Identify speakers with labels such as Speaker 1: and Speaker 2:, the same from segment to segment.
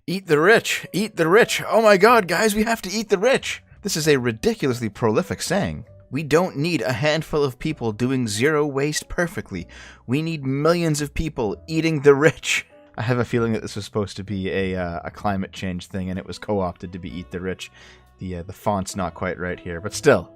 Speaker 1: Eat the rich! Eat the rich! Oh my god, guys, we have to eat the rich! This is a ridiculously prolific saying. We don't need a handful of people doing zero waste perfectly. We need millions of people eating the rich. I have a feeling that this was supposed to be a climate change thing, and it was co-opted to be Eat the Rich. The font's not quite right here, but still,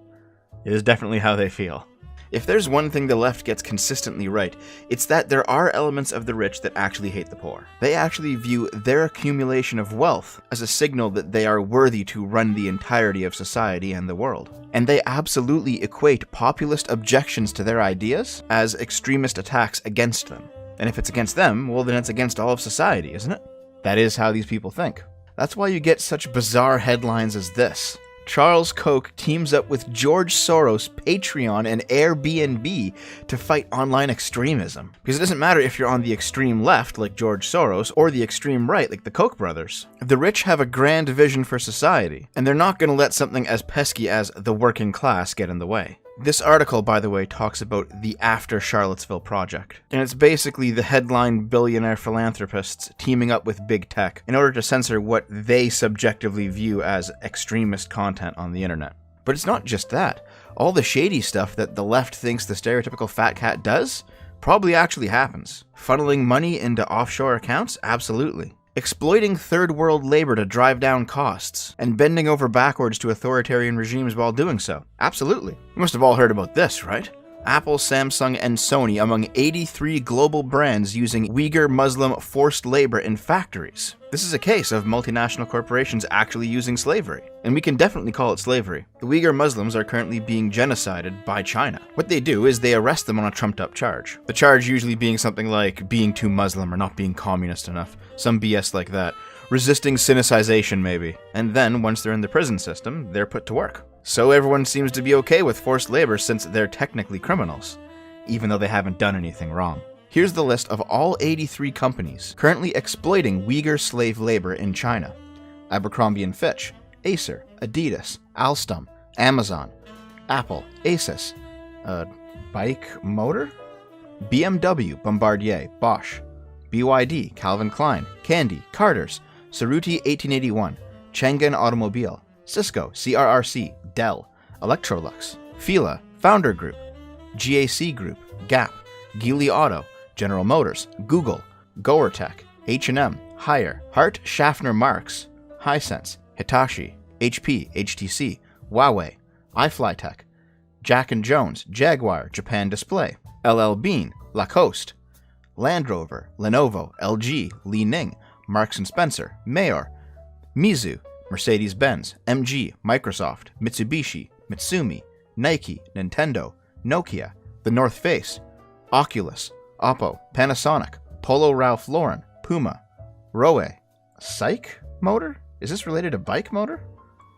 Speaker 1: it is definitely how they feel. If there's one thing the left gets consistently right, it's that there are elements of the rich that actually hate the poor. They actually view their accumulation of wealth as a signal that they are worthy to run the entirety of society and the world. And they absolutely equate populist objections to their ideas as extremist attacks against them. And if it's against them, well then it's against all of society, isn't it? That is how these people think. That's why you get such bizarre headlines as this. Charles Koch teams up with George Soros, Patreon, and Airbnb to fight online extremism. Because it doesn't matter if you're on the extreme left, like George Soros, or the extreme right, like the Koch brothers. The rich have a grand vision for society, and they're not going to let something as pesky as the working class get in the way. This article, by the way, talks about the After Charlottesville Project, and it's basically the headline billionaire philanthropists teaming up with big tech in order to censor what they subjectively view as extremist content on the internet. But it's not just that. All the shady stuff that the left thinks the stereotypical fat cat does probably actually happens. Funneling money into offshore accounts? Absolutely. Exploiting third world labor to drive down costs, and bending over backwards to authoritarian regimes while doing so. Absolutely. You must have all heard about this, right? Apple, Samsung, and Sony among 83 global brands using Uyghur Muslim forced labor in factories. This is a case of multinational corporations actually using slavery, and we can definitely call it slavery. The Uyghur Muslims are currently being genocided by China. What they do is they arrest them on a trumped-up charge. The charge usually being something like being too Muslim or not being communist enough, some BS like that. Resisting Sinicization, maybe. And then, once they're in the prison system, they're put to work. So everyone seems to be okay with forced labor since they're technically criminals, even though they haven't done anything wrong. Here's the list of all 83 companies currently exploiting Uyghur slave labor in China. Abercrombie & Fitch, Acer, Adidas, Alstom, Amazon, Apple, Asus, Bike Motor? BMW, Bombardier, Bosch, BYD, Calvin Klein, Candy, Carter's, Cerruti 1881, Changan Automobile, Cisco, CRRC, Dell, Electrolux, Fila, Founder Group, GAC Group, Gap, Geely Auto, General Motors, Google, Goertech, H&M, Haier, Hart Schaffner Marks, Hisense, Hitachi, HP, HTC, Huawei, iFlyTech, Jack & Jones, Jaguar, Japan Display, LL Bean, Lacoste, Land Rover, Lenovo, LG, Li Ning, Marks & Spencer, Mayor, Mizu, Mercedes-Benz, MG, Microsoft, Mitsubishi, Mitsumi, Nike, Nintendo, Nokia, The North Face, Oculus, Oppo, Panasonic, Polo Ralph Lauren, Puma, Roe, Psych Motor? Is this related to Bike Motor?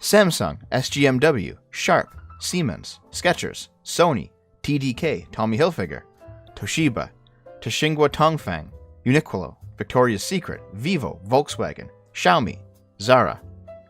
Speaker 1: Samsung, SGMW, Sharp, Siemens, Skechers, Sony, TDK, Tommy Hilfiger, Toshiba, Toshiba Tongfang, Uniqlo, Victoria's Secret, Vivo, Volkswagen, Xiaomi, Zara,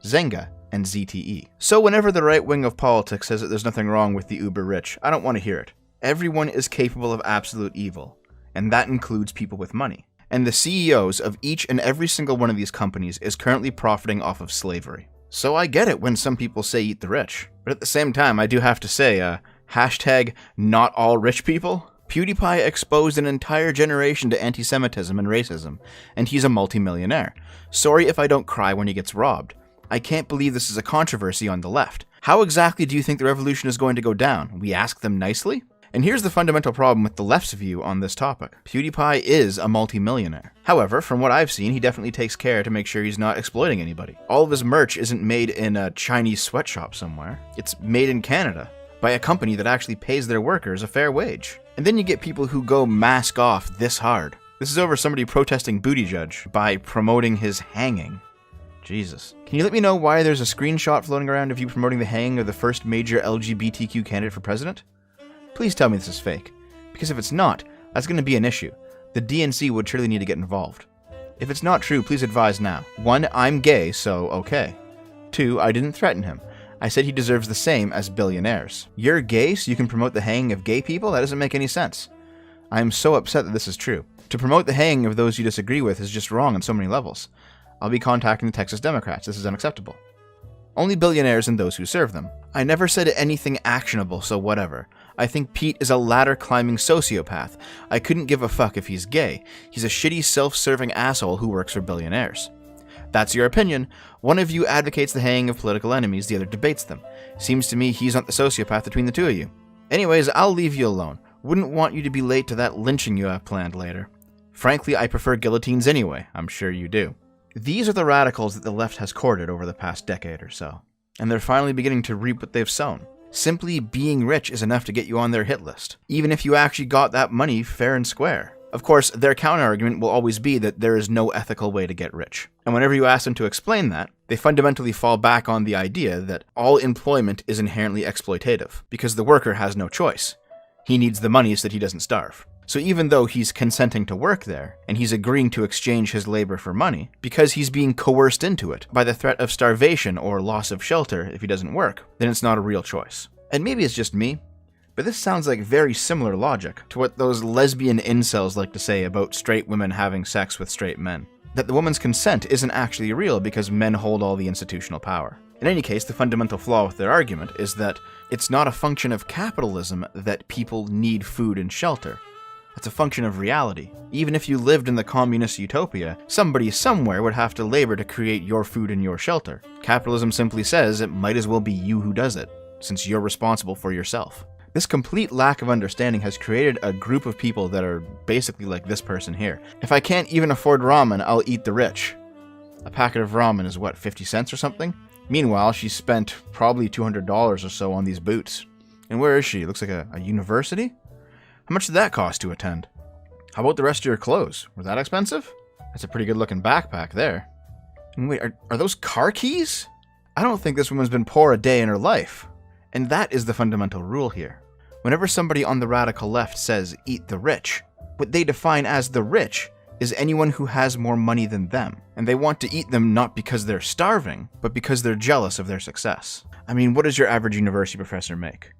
Speaker 1: Zynga, and ZTE. So whenever the right wing of politics says that there's nothing wrong with the uber rich, I don't want to hear it. Everyone is capable of absolute evil, and that includes people with money. And the CEOs of each and every single one of these companies is currently profiting off of slavery. So I get it when some people say eat the rich. But at the same time, I do have to say, hashtag not all rich people. PewDiePie exposed an entire generation to anti-Semitism and racism, and he's a multimillionaire. Sorry if I don't cry when he gets robbed. I can't believe this is a controversy on the left. How exactly do you think the revolution is going to go down? We ask them nicely? And here's the fundamental problem with the left's view on this topic. PewDiePie is a multimillionaire. However, from what I've seen, he definitely takes care to make sure he's not exploiting anybody. All of his merch isn't made in a Chinese sweatshop somewhere. It's made in Canada by a company that actually pays their workers a fair wage. And then you get people who go mask off this hard. This is over somebody protesting Buttigieg by promoting his hanging. Jesus. Can you let me know why there's a screenshot floating around of you promoting the hanging of the first major LGBTQ candidate for president? Please tell me this is fake. Because if it's not, that's going to be an issue. The DNC would surely need to get involved. If it's not true, please advise now. 1, I'm gay, so okay. 2, I didn't threaten him. I said he deserves the same as billionaires. You're gay, so you can promote the hanging of gay people? That doesn't make any sense. I am so upset that this is true. To promote the hanging of those you disagree with is just wrong on so many levels. I'll be contacting the Texas Democrats. This is unacceptable. Only billionaires and those who serve them. I never said anything actionable, so whatever. I think Pete is a ladder-climbing sociopath. I couldn't give a fuck if he's gay. He's a shitty, self-serving asshole who works for billionaires. That's your opinion. One of you advocates the hanging of political enemies, the other debates them. Seems to me he's not the sociopath between the two of you. Anyways, I'll leave you alone. Wouldn't want you to be late to that lynching you have planned later. Frankly, I prefer guillotines anyway. I'm sure you do. These are the radicals that the left has courted over the past decade or so. And they're finally beginning to reap what they've sown. Simply being rich is enough to get you on their hit list, even if you actually got that money fair and square. Of course, their counter-argument will always be that there is no ethical way to get rich. And whenever you ask them to explain that, they fundamentally fall back on the idea that all employment is inherently exploitative, because the worker has no choice. He needs the money so that he doesn't starve. So even though he's consenting to work there, and he's agreeing to exchange his labor for money, because he's being coerced into it by the threat of starvation or loss of shelter if he doesn't work, then it's not a real choice. And maybe it's just me, but this sounds like very similar logic to what those lesbian incels like to say about straight women having sex with straight men. That the woman's consent isn't actually real because men hold all the institutional power. In any case, the fundamental flaw with their argument is that it's not a function of capitalism that people need food and shelter. It's a function of reality. Even if you lived in the communist utopia, somebody somewhere would have to labor to create your food and your shelter. Capitalism simply says it might as well be you who does it, since you're responsible for yourself. This complete lack of understanding has created a group of people that are basically like this person here. If I can't even afford ramen, I'll eat the rich. A packet of ramen is what, 50 cents or something? Meanwhile, she spent probably $200 or so on these boots. And where is she? Looks like a university? How much did that cost to attend? How about the rest of your clothes? Was that expensive? That's a pretty good looking backpack there. And wait, are those car keys? I don't think this woman's been poor a day in her life. And that is the fundamental rule here. Whenever somebody on the radical left says, eat the rich, what they define as the rich is anyone who has more money than them. And they want to eat them not because they're starving, but because they're jealous of their success. I mean, what does your average university professor make?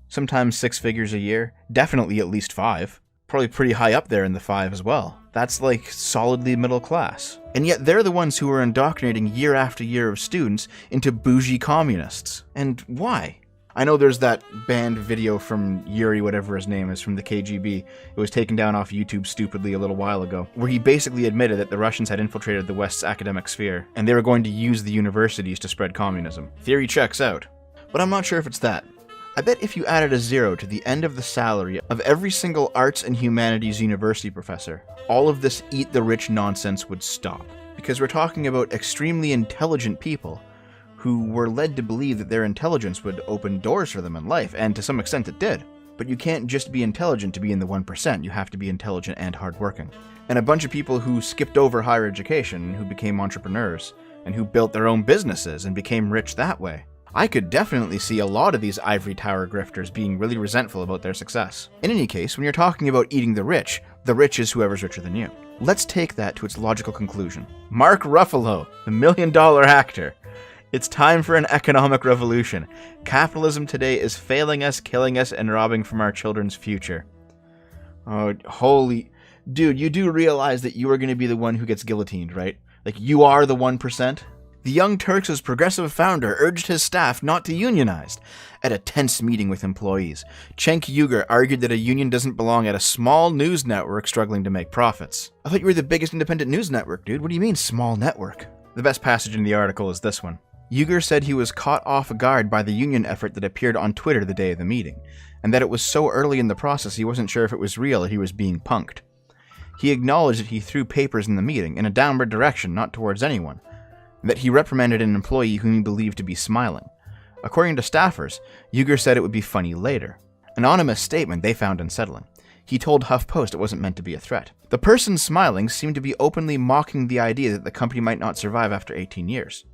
Speaker 1: Sometimes 6 figures a year, definitely at least 5. Probably pretty high up there in the 5 as well. That's like solidly middle class. And yet they're the ones who are indoctrinating year after year of students into bougie communists. And why? I know there's that banned video from Yuri, whatever his name is, from the KGB. It was taken down off YouTube stupidly a little while ago, where he basically admitted that the Russians had infiltrated the West's academic sphere, and they were going to use the universities to spread communism. Theory checks out. But I'm not sure if it's that. I bet if you added a 0 to the end of the salary of every single arts and humanities university professor, all of this eat the rich nonsense would stop. Because we're talking about extremely intelligent people who were led to believe that their intelligence would open doors for them in life, and to some extent it did. But you can't just be intelligent to be in the 1%, you have to be intelligent and hardworking. And a bunch of people who skipped over higher education, who became entrepreneurs, and who built their own businesses and became rich that way. I could definitely see a lot of these ivory tower grifters being really resentful about their success. In any case, when you're talking about eating the rich is whoever's richer than you. Let's take that to its logical conclusion. Mark Ruffalo, the $1 million actor. It's time for an economic revolution. Capitalism today is failing us, killing us, and robbing from our children's future. Oh, holy... Dude, you do realize that you are going to be the one who gets guillotined, right? Like, you are the 1%? The Young Turks' progressive founder urged his staff not to unionize. At a tense meeting with employees, Cenk Uygur argued that a union doesn't belong at a small news network struggling to make profits. I thought you were the biggest independent news network, dude. What do you mean, small network? The best passage in the article is this one. Uygur said he was caught off guard by the union effort that appeared on Twitter the day of the meeting, and that it was so early in the process he wasn't sure if it was real or he was being punked. He acknowledged that he threw papers in the meeting in a downward direction, not towards anyone, and that he reprimanded an employee whom he believed to be smiling. According to staffers, Uygur said it would be funny later. An anonymous statement they found unsettling. He told HuffPost it wasn't meant to be a threat. The person smiling seemed to be openly mocking the idea that the company might not survive after 18 years.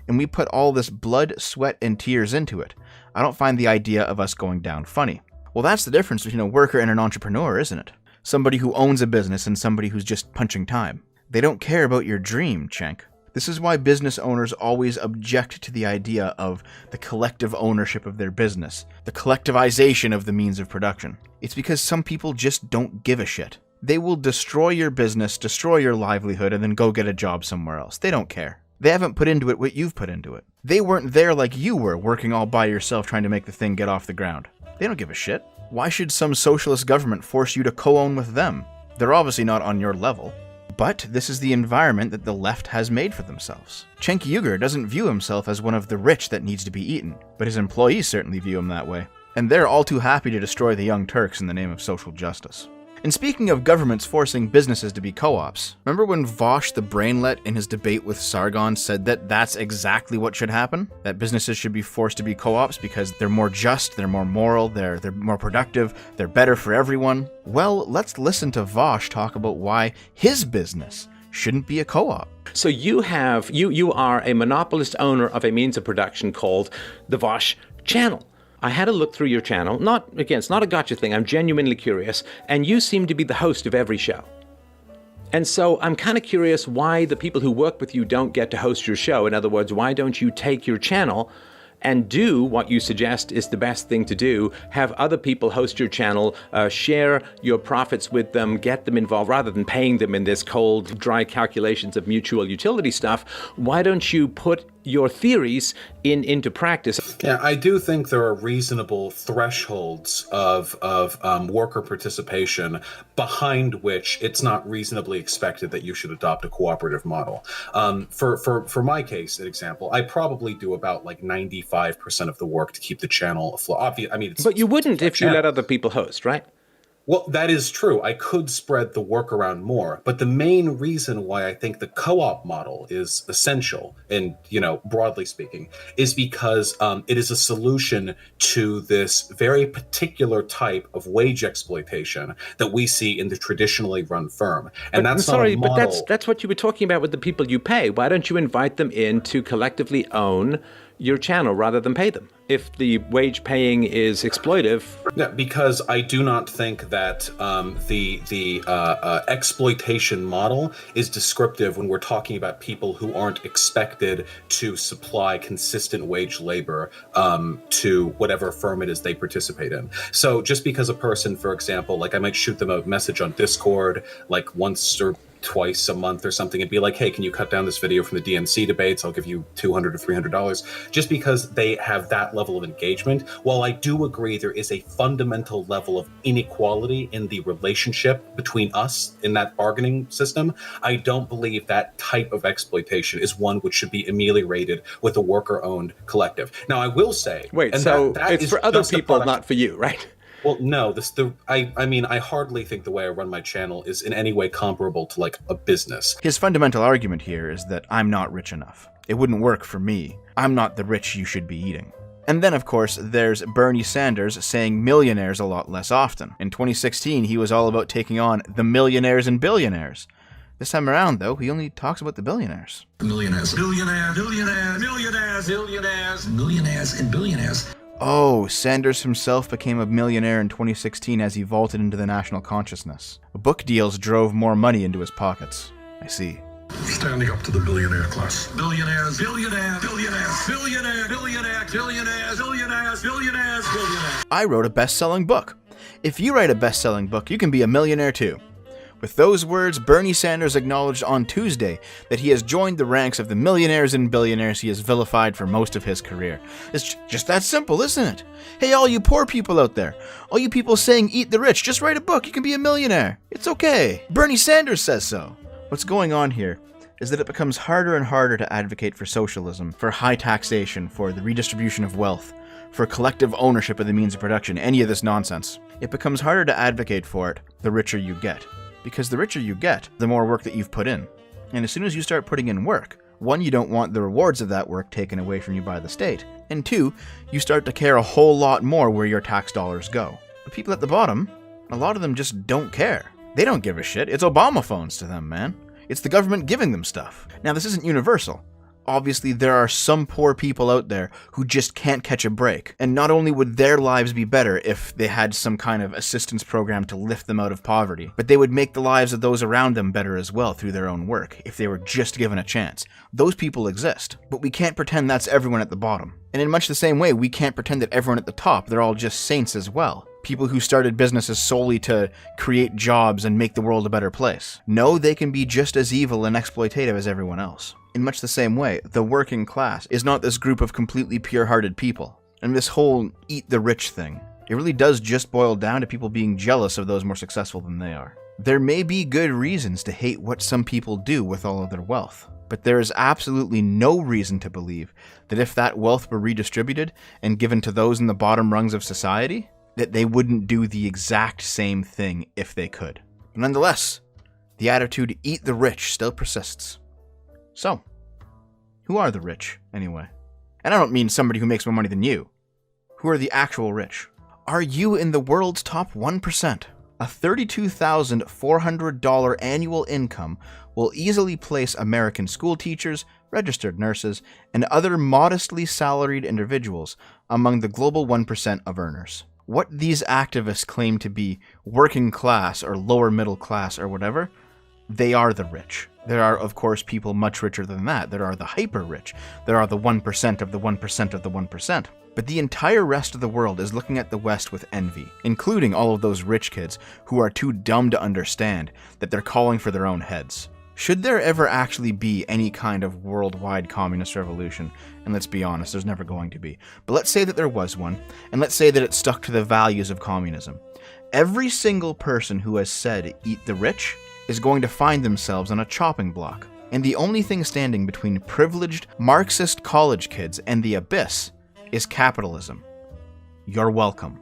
Speaker 1: And we put all this blood, sweat, and tears into it. I don't find the idea of us going down funny. Well, that's the difference between a worker and an entrepreneur, isn't it? Somebody who owns a business and somebody who's just punching time. They don't care about your dream, Cenk. This is why business owners always object to the idea of the collective ownership of their business, the collectivization of the means of production. It's because some people just don't give a shit. They will destroy your business, destroy your livelihood, and then go get a job somewhere else. They don't care. They haven't put into it what you've put into it. They weren't there like you were, working all by yourself trying to make the thing get off the ground. They don't give a shit. Why should some socialist government force you to co-own with them? They're obviously not on your level. But this is the environment that the left has made for themselves. Cenk Uygur doesn't view himself as one of the rich that needs to be eaten, but his employees certainly view him that way. And they're all too happy to destroy the Young Turks in the name of social justice. And speaking of governments forcing businesses to be co-ops, remember when Vosh the brainlet in his debate with Sargon said that that's exactly what should happen? That businesses should be forced to be co-ops because they're more just, they're more moral, they're more productive, they're better for everyone? Well, let's listen to Vosh talk about why his business shouldn't be a co-op.
Speaker 2: So you are a monopolist owner of a means of production called the Vosh channel. I had a look through your channel. It's not a gotcha thing. I'm genuinely curious. And you seem to be the host of every show. And so I'm kind of curious why the people who work with you don't get to host your show. In other words, why don't you take your channel and do what you suggest is the best thing to do, have other people host your channel, share your profits with them, get them involved, rather than paying them in this cold, dry calculations of mutual utility stuff. Why don't you put your theories into practice?
Speaker 3: Yeah, I do think there are reasonable thresholds of worker participation behind which it's not reasonably expected that you should adopt a cooperative model. For my case, an example, I probably do about like 95% of the work to keep the channel afloat.
Speaker 2: But you wouldn't if you let other people host, right?
Speaker 3: Well, that is true. I could spread the work around more, but the main reason why I think the co-op model is essential, and broadly speaking, is because it is a solution to this very particular type of wage exploitation that we see in the traditionally run firm. And
Speaker 2: but that's what you were talking about with the people you pay. Why don't you invite them in to collectively own your channel rather than pay them if the wage paying is exploitive?
Speaker 3: Yeah, because I do not think that the exploitation model is descriptive when we're talking about people who aren't expected to supply consistent wage labor to whatever firm it is they participate in. So just because a person, for example, like I might shoot them a message on Discord like once or twice a month or something and be like, hey, can you cut down this video from the DNC debates? I'll give you $200 or $300. Just because they have that level of engagement. While I do agree there is a fundamental level of inequality in the relationship between us in that bargaining system, I don't believe that type of exploitation is one which should be ameliorated with a worker-owned collective. Now, I will say...
Speaker 2: Wait, so it's for other people, not for you, right?
Speaker 3: Well, no, I hardly think the way I run my channel is in any way comparable to like a business.
Speaker 1: His fundamental argument here is that I'm not rich enough. It wouldn't work for me. I'm not the rich you should be eating. And then, of course, there's Bernie Sanders saying millionaires a lot less often. In 2016, he was all about taking on the millionaires and billionaires. This time around, though, he only talks about the billionaires.
Speaker 4: Millionaires, billionaires, billionaires, billionaires, billionaires, millionaires and billionaires.
Speaker 1: Oh, Sanders himself became a millionaire in 2016 as he vaulted into the national consciousness. Book deals drove more money into his pockets. I see.
Speaker 4: Standing up to the billionaire class. Billionaires, billionaires, billionaires, billionaires, billionaires, billionaires, billionaires, billionaires, billionaires.
Speaker 1: I wrote a best-selling book. If you write a best-selling book, you can be a millionaire too. With those words, Bernie Sanders acknowledged on Tuesday that he has joined the ranks of the millionaires and billionaires he has vilified for most of his career. It's just that simple, isn't it? Hey, all you poor people out there, all you people saying eat the rich, just write a book, you can be a millionaire. It's okay. Bernie Sanders says so. What's going on here is that it becomes harder and harder to advocate for socialism, for high taxation, for the redistribution of wealth, for collective ownership of the means of production, any of this nonsense. It becomes harder to advocate for it the richer you get. Because the richer you get, the more work that you've put in. And as soon as you start putting in work, one, you don't want the rewards of that work taken away from you by the state, and two, you start to care a whole lot more where your tax dollars go. The people at the bottom, a lot of them just don't care. They don't give a shit. It's Obama phones to them, man. It's the government giving them stuff. Now, this isn't universal. Obviously, there are some poor people out there who just can't catch a break. And not only would their lives be better if they had some kind of assistance program to lift them out of poverty, but they would make the lives of those around them better as well through their own work, if they were just given a chance. Those people exist, but we can't pretend that's everyone at the bottom. And in much the same way, we can't pretend that everyone at the top, they're all just saints as well. People who started businesses solely to create jobs and make the world a better place. No, they can be just as evil and exploitative as everyone else. In much the same way, the working class is not this group of completely pure-hearted people. And this whole eat the rich thing, it really does just boil down to people being jealous of those more successful than they are. There may be good reasons to hate what some people do with all of their wealth, but there is absolutely no reason to believe that if that wealth were redistributed and given to those in the bottom rungs of society, that they wouldn't do the exact same thing if they could. But nonetheless, the attitude eat the rich still persists. So, who are the rich, anyway? And I don't mean somebody who makes more money than you. Who are the actual rich? Are you in the world's top 1%? A $32,400 annual income will easily place American school teachers, registered nurses, and other modestly salaried individuals among the global 1% of earners. What these activists claim to be working class or lower middle class or whatever, they are the rich. There are, of course, people much richer than that. There are the hyper-rich. There are the 1% of the 1% of the 1%. But the entire rest of the world is looking at the West with envy, including all of those rich kids who are too dumb to understand that they're calling for their own heads. Should there ever actually be any kind of worldwide communist revolution, and let's be honest, there's never going to be, but let's say that there was one, and let's say that it stuck to the values of communism. Every single person who has said eat the rich is going to find themselves on a chopping block. And the only thing standing between privileged Marxist college kids and the abyss is capitalism. You're welcome.